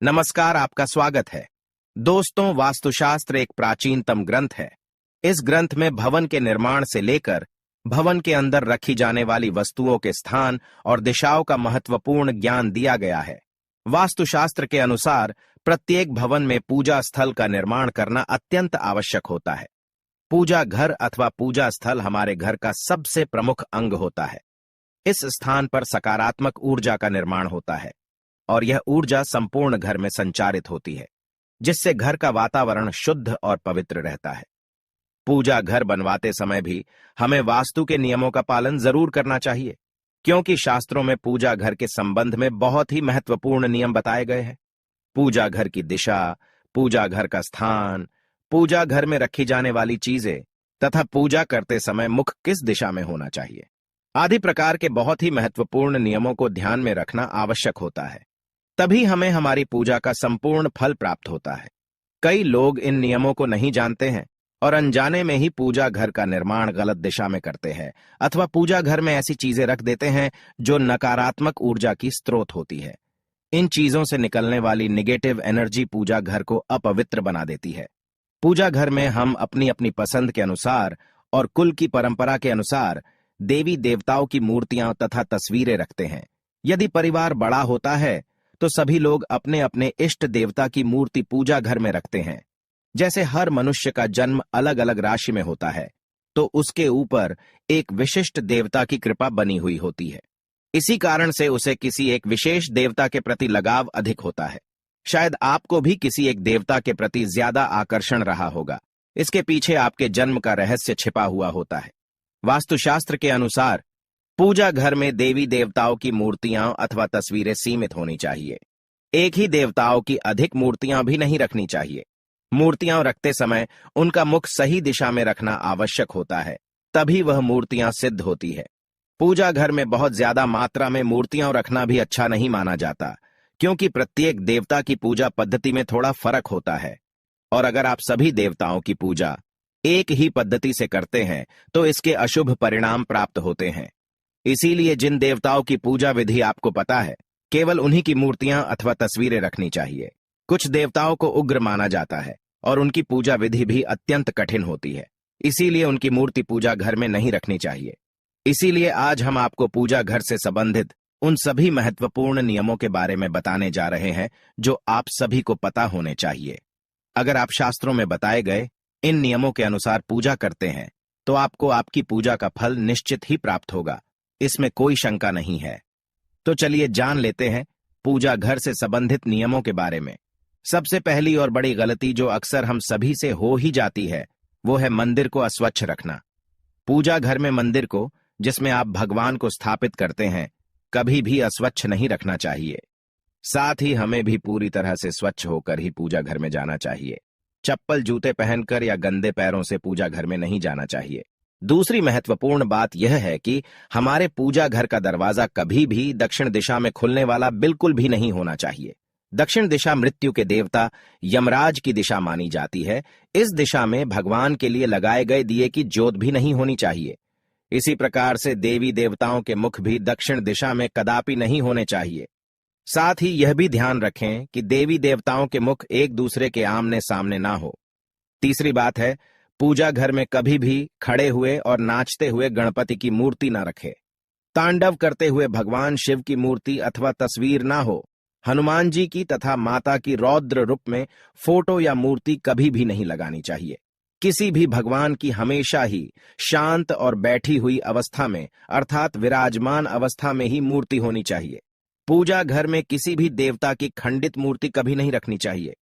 नमस्कार, आपका स्वागत है। दोस्तों, वास्तुशास्त्र एक प्राचीनतम ग्रंथ है। इस ग्रंथ में भवन के निर्माण से लेकर भवन के अंदर रखी जाने वाली वस्तुओं के स्थान और दिशाओं का महत्वपूर्ण ज्ञान दिया गया है। वास्तुशास्त्र के अनुसार प्रत्येक भवन में पूजा स्थल का निर्माण करना अत्यंत आवश्यक होता है। पूजा घर अथवा पूजा स्थल हमारे घर का सबसे प्रमुख अंग होता है। इस स्थान पर सकारात्मक ऊर्जा का निर्माण होता है और यह ऊर्जा संपूर्ण घर में संचारित होती है, जिससे घर का वातावरण शुद्ध और पवित्र रहता है। पूजा घर बनवाते समय भी हमें वास्तु के नियमों का पालन जरूर करना चाहिए, क्योंकि शास्त्रों में पूजा घर के संबंध में बहुत ही महत्वपूर्ण नियम बताए गए हैं। पूजा घर की दिशा, पूजा घर का स्थान, पूजा घर में रखी जाने वाली चीजें तथा पूजा करते समय मुख किस दिशा में होना चाहिए आदि प्रकार के बहुत ही महत्वपूर्ण नियमों को ध्यान में रखना आवश्यक होता है। तभी हमें हमारी पूजा का संपूर्ण फल प्राप्त होता है। कई लोग इन नियमों को नहीं जानते हैं और अनजाने में ही पूजा घर का निर्माण गलत दिशा में करते हैं अथवा पूजा घर में ऐसी चीजें रख देते हैं जो नकारात्मक ऊर्जा की स्रोत होती है। इन चीजों से निकलने वाली निगेटिव एनर्जी पूजा घर को अपवित्र बना देती है। पूजा घर में हम अपनी अपनी पसंद के अनुसार और कुल की परंपरा के अनुसार देवी देवताओं की मूर्तियां तथा तस्वीरें रखते हैं। यदि परिवार बड़ा होता है तो सभी लोग अपने अपने इष्ट देवता की मूर्ति पूजा घर में रखते हैं। जैसे हर मनुष्य का जन्म अलग अलग राशि में होता है, तो उसके ऊपर एक विशिष्ट देवता की कृपा बनी हुई होती है। इसी कारण से उसे किसी एक विशेष देवता के प्रति लगाव अधिक होता है। शायद आपको भी किसी एक देवता के प्रति ज्यादा आकर्षण रहा होगा। इसके पीछे आपके जन्म का रहस्य छिपा हुआ होता है। वास्तुशास्त्र के अनुसार पूजा घर में देवी देवताओं की मूर्तियां अथवा तस्वीरें सीमित होनी चाहिए। एक ही देवताओं की अधिक मूर्तियां भी नहीं रखनी चाहिए। मूर्तियां रखते समय उनका मुख सही दिशा में रखना आवश्यक होता है, तभी वह मूर्तियां सिद्ध होती है। पूजा घर में बहुत ज्यादा मात्रा में मूर्तियां रखना भी अच्छा नहीं माना जाता, क्योंकि प्रत्येक देवता की पूजा पद्धति में थोड़ा फर्क होता है, और अगर आप सभी देवताओं की पूजा एक ही पद्धति से करते हैं तो इसके अशुभ परिणाम प्राप्त होते हैं। इसीलिए जिन देवताओं की पूजा विधि आपको पता है, केवल उन्हीं की मूर्तियां अथवा तस्वीरें रखनी चाहिए। कुछ देवताओं को उग्र माना जाता है और उनकी पूजा विधि भी अत्यंत कठिन होती है, इसीलिए उनकी मूर्ति पूजा घर में नहीं रखनी चाहिए। इसीलिए आज हम आपको पूजा घर से संबंधित उन सभी महत्वपूर्ण नियमों के बारे में बताने जा रहे हैं जो आप सभी को पता होने चाहिए। अगर आप शास्त्रों में बताए गए इन नियमों के अनुसार पूजा करते हैं तो आपको आपकी पूजा का फल निश्चित ही प्राप्त होगा, इसमें कोई शंका नहीं है। तो चलिए जान लेते हैं पूजा घर से संबंधित नियमों के बारे में। सबसे पहली और बड़ी गलती जो अक्सर हम सभी से हो ही जाती है, वो है मंदिर को अस्वच्छ रखना। पूजा घर में मंदिर को, जिसमें आप भगवान को स्थापित करते हैं, कभी भी अस्वच्छ नहीं रखना चाहिए। साथ ही हमें भी पूरी तरह से स्वच्छ होकर ही पूजा घर में जाना चाहिए। चप्पल जूते पहनकर या गंदे पैरों से पूजा घर में नहीं जाना चाहिए। दूसरी महत्वपूर्ण बात यह है कि हमारे पूजा घर का दरवाजा कभी भी दक्षिण दिशा में खुलने वाला बिल्कुल भी नहीं होना चाहिए। दक्षिण दिशा मृत्यु के देवता यमराज की दिशा मानी जाती है। इस दिशा में भगवान के लिए लगाए गए दिए की ज्योत भी नहीं होनी चाहिए। इसी प्रकार से देवी देवताओं के मुख भी दक्षिण दिशा में कदापि नहीं होने चाहिए। साथ ही यह भी ध्यान रखें कि देवी देवताओं के मुख एक दूसरे के आमने सामने ना हो। तीसरी बात है, पूजा घर में कभी भी खड़े हुए और नाचते हुए गणपति की मूर्ति ना रखें। तांडव करते हुए भगवान शिव की मूर्ति अथवा तस्वीर ना हो। हनुमान जी की तथा माता की रौद्र रूप में फोटो या मूर्ति कभी भी नहीं लगानी चाहिए। किसी भी भगवान की हमेशा ही शांत और बैठी हुई अवस्था में, अर्थात विराजमान अवस्था में ही मूर्ति होनी चाहिए। पूजा घर में किसी भी देवता की खंडित मूर्ति कभी नहीं रखनी चाहिए।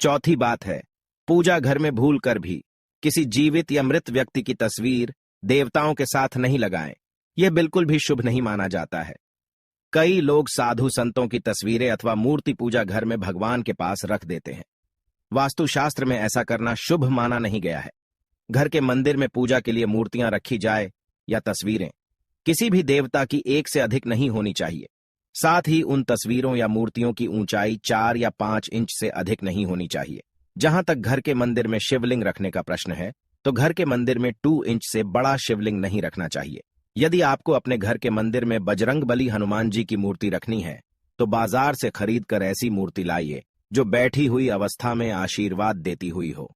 चौथी बात है, पूजा घर में भूलकर भी किसी जीवित या मृत व्यक्ति की तस्वीर देवताओं के साथ नहीं लगाएं। यह बिल्कुल भी शुभ नहीं माना जाता है। कई लोग साधु संतों की तस्वीरें अथवा मूर्ति पूजा घर में भगवान के पास रख देते हैं। वास्तुशास्त्र में ऐसा करना शुभ माना नहीं गया है। घर के मंदिर में पूजा के लिए मूर्तियां रखी जाए या तस्वीरें, किसी भी देवता की एक से अधिक नहीं होनी चाहिए। साथ ही उन तस्वीरों या मूर्तियों की ऊंचाई 4 या 5 इंच से अधिक नहीं होनी चाहिए। जहां तक घर के मंदिर में शिवलिंग रखने का प्रश्न है, तो घर के मंदिर में 2 इंच से बड़ा शिवलिंग नहीं रखना चाहिए। यदि आपको अपने घर के मंदिर में बजरंगबली हनुमान जी की मूर्ति रखनी है, तो बाजार से खरीद कर ऐसी मूर्ति लाइए जो बैठी हुई अवस्था में आशीर्वाद देती हुई हो।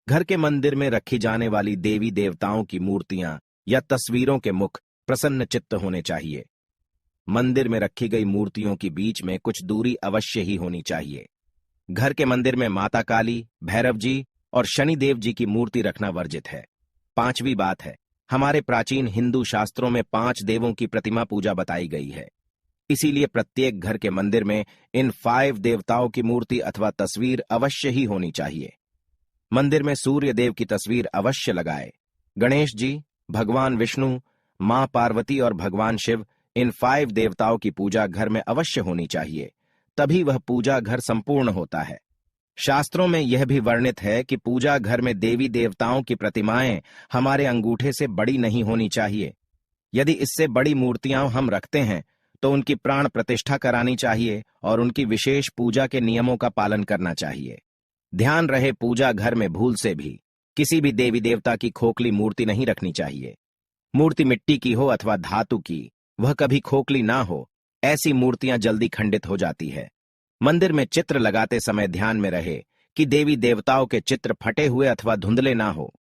घर के मंदिर में रखी जाने वाली देवी देवताओं की मूर्तियां या तस्वीरों के मुख प्रसन्न चित्त होने चाहिए। मंदिर में रखी गई मूर्तियों के बीच में कुछ दूरी अवश्य ही होनी चाहिए। घर के मंदिर में माता काली, भैरव जी और शनिदेव जी की मूर्ति रखना वर्जित है। पांचवी बात है, हमारे प्राचीन हिंदू शास्त्रों में 5 देवों की प्रतिमा पूजा बताई गई है। इसीलिए प्रत्येक घर के मंदिर में इन 5 देवताओं की मूर्ति अथवा तस्वीर अवश्य ही होनी चाहिए। मंदिर में सूर्य देव की तस्वीर अवश्य लगाए। गणेश जी, भगवान विष्णु, मां पार्वती और भगवान शिव, इन 5 देवताओं की पूजा घर में अवश्य होनी चाहिए, तभी वह पूजा घर संपूर्ण होता है। शास्त्रों में यह भी वर्णित है कि पूजा घर में देवी देवताओं की प्रतिमाएं हमारे अंगूठे से बड़ी नहीं होनी चाहिए। यदि इससे बड़ी मूर्तियां हम रखते हैं तो उनकी प्राण प्रतिष्ठा करानी चाहिए और उनकी विशेष पूजा के नियमों का पालन करना चाहिए। ध्यान रहे, पूजा घर में भूल से भी किसी भी देवी देवता की खोखली मूर्ति नहीं रखनी चाहिए। मूर्ति मिट्टी की हो अथवा धातु की, वह कभी खोखली ना हो। ऐसी मूर्तियां जल्दी खंडित हो जाती है। मंदिर में चित्र लगाते समय ध्यान में रहे कि देवी देवताओं के चित्र फटे हुए अथवा धुंधले ना हो।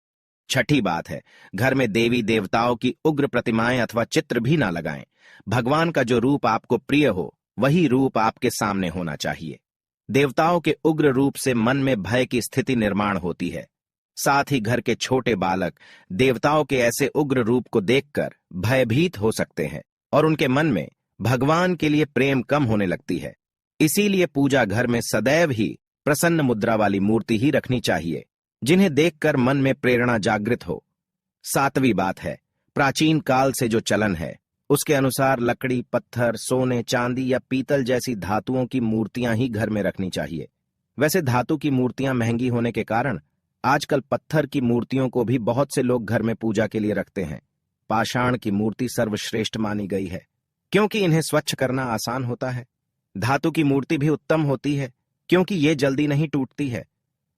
छठी बात है, घर में देवी देवताओं की उग्र प्रतिमाएं अथवा चित्र भी ना लगाएं। भगवान का जो रूप आपको प्रिय हो, वही रूप आपके सामने होना चाहिए। देवताओं के उग्र रूप से मन में भय की स्थिति निर्माण होती है। साथ ही घर के छोटे बालक देवताओं के ऐसे उग्र रूप को देखकर भयभीत हो सकते हैं और उनके मन में भगवान के लिए प्रेम कम होने लगती है। इसीलिए पूजा घर में सदैव ही प्रसन्न मुद्रा वाली मूर्ति ही रखनी चाहिए, जिन्हें देखकर मन में प्रेरणा जागृत हो। 7वीं बात है, प्राचीन काल से जो चलन है उसके अनुसार लकड़ी, पत्थर, सोने, चांदी या पीतल जैसी धातुओं की मूर्तियां ही घर में रखनी चाहिए। वैसे धातु की मूर्तियां महंगी होने के कारण आजकल पत्थर की मूर्तियों को भी बहुत से लोग घर में पूजा के लिए रखते हैं। पाषाण की मूर्ति सर्वश्रेष्ठ मानी गई है, क्योंकि इन्हें स्वच्छ करना आसान होता है। धातु की मूर्ति भी उत्तम होती है, क्योंकि ये जल्दी नहीं टूटती है।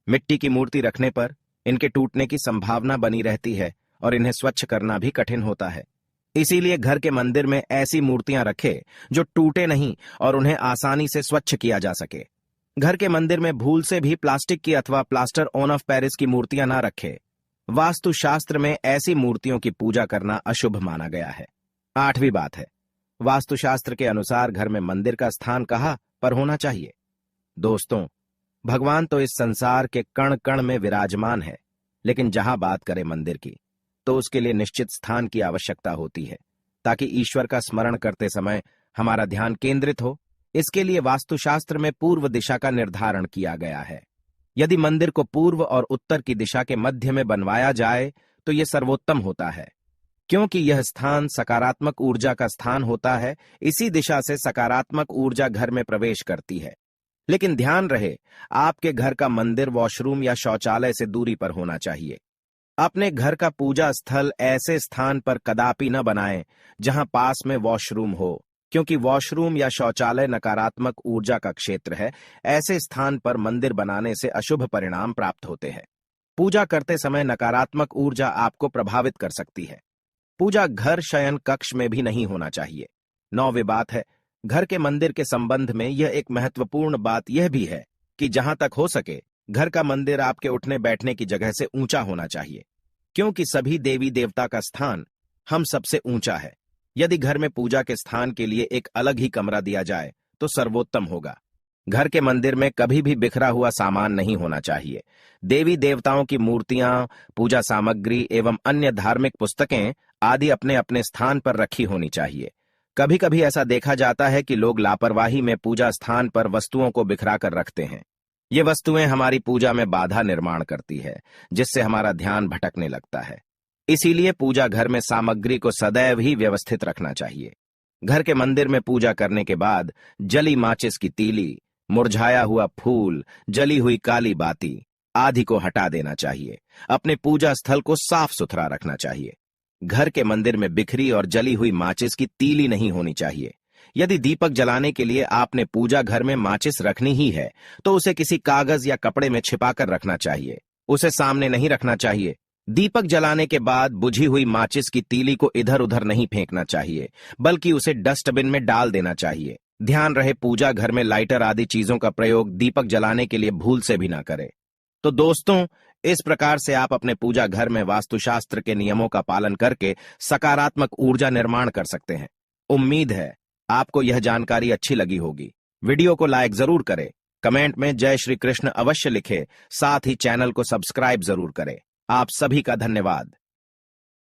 मिट्टी की मूर्ति रखने पर इनके टूटने की संभावना बनी रहती है और इन्हें स्वच्छ करना भी कठिन होता है। इसीलिए घर के मंदिर में ऐसी मूर्तियां रखें जो टूटे नहीं और उन्हें आसानी से स्वच्छ किया जा सके। घर के मंदिर में भूल से भी प्लास्टिक की अथवा प्लास्टर ऑन ऑफ पेरिस की मूर्तियां ना रखें। वास्तुशास्त्र में ऐसी मूर्तियों की पूजा करना अशुभ माना गया है। 8वीं बात है, वास्तुशास्त्र के अनुसार घर में मंदिर का स्थान कहाँ पर होना चाहिए। दोस्तों, भगवान तो इस संसार के कण कण में विराजमान है, लेकिन जहां बात करें मंदिर की, तो उसके लिए निश्चित स्थान की आवश्यकता होती है, ताकि ईश्वर का स्मरण करते समय हमारा ध्यान केंद्रित हो। इसके लिए वास्तुशास्त्र में पूर्व दिशा का निर्धारण किया गया है। यदि मंदिर को पूर्व और उत्तर की दिशा के मध्य में बनवाया जाए तो यह सर्वोत्तम होता है, क्योंकि यह स्थान सकारात्मक ऊर्जा का स्थान होता है। इसी दिशा से सकारात्मक ऊर्जा घर में प्रवेश करती है। लेकिन ध्यान रहे, आपके घर का मंदिर वॉशरूम या शौचालय से दूरी पर होना चाहिए। अपने घर का पूजा स्थल ऐसे स्थान पर कदापि न बनाएं जहां पास में वॉशरूम हो, क्योंकि वॉशरूम या शौचालय नकारात्मक ऊर्जा का क्षेत्र है। ऐसे स्थान पर मंदिर बनाने से अशुभ परिणाम प्राप्त होते हैं। पूजा करते समय नकारात्मक ऊर्जा आपको प्रभावित कर सकती है। पूजा घर शयन कक्ष में भी नहीं होना चाहिए। 9वीं बात है, घर के मंदिर के संबंध में यह एक महत्वपूर्ण बात यह भी है कि जहां तक हो सके घर का मंदिर आपके उठने बैठने की जगह से ऊंचा होना चाहिए, क्योंकि सभी देवी देवता का स्थान हम सबसे ऊंचा है। यदि घर में पूजा के स्थान के लिए एक अलग ही कमरा दिया जाए तो सर्वोत्तम होगा। घर के मंदिर में कभी भी बिखरा हुआ सामान नहीं होना चाहिए। देवी देवताओं की मूर्तियां, पूजा सामग्री एवं अन्य धार्मिक पुस्तकें आदि अपने अपने स्थान पर रखी होनी चाहिए। कभी कभी ऐसा देखा जाता है कि लोग लापरवाही में पूजा स्थान पर वस्तुओं को बिखरा कर रखते हैं। ये वस्तुएं हमारी पूजा में बाधा निर्माण करती है, जिससे हमारा ध्यान भटकने लगता है। इसीलिए पूजा घर में सामग्री को सदैव ही व्यवस्थित रखना चाहिए। घर के मंदिर में पूजा करने के बाद जली माचिस की तीली, मुरझाया हुआ फूल, जली हुई काली बाती आदि को हटा देना चाहिए। अपने पूजा स्थल को साफ सुथरा रखना चाहिए। घर के मंदिर में बिखरी और जली हुई माचिस की तीली नहीं होनी चाहिए। यदि दीपक जलाने के लिए आपने पूजा घर में माचिस रखनी ही है तो उसे किसी कागज या कपड़े में छिपाकर रखना चाहिए। उसे सामने नहीं रखना चाहिए। दीपक जलाने के बाद बुझी हुई माचिस की तीली को इधर उधर नहीं फेंकना चाहिए, बल्कि उसे डस्टबिन में डाल देना चाहिए। ध्यान रहे पूजा घर में लाइटर आदि चीजों का प्रयोग दीपक जलाने के लिए भूल से भी ना करें। तो दोस्तों, इस प्रकार से आप अपने पूजा घर में वास्तुशास्त्र के नियमों का पालन करके सकारात्मक ऊर्जा निर्माण कर सकते हैं। उम्मीद है आपको यह जानकारी अच्छी लगी होगी। वीडियो को लाइक जरूर करें, कमेंट में जय श्री कृष्ण अवश्य लिखें, साथ ही चैनल को सब्सक्राइब जरूर करें। आप सभी का धन्यवाद।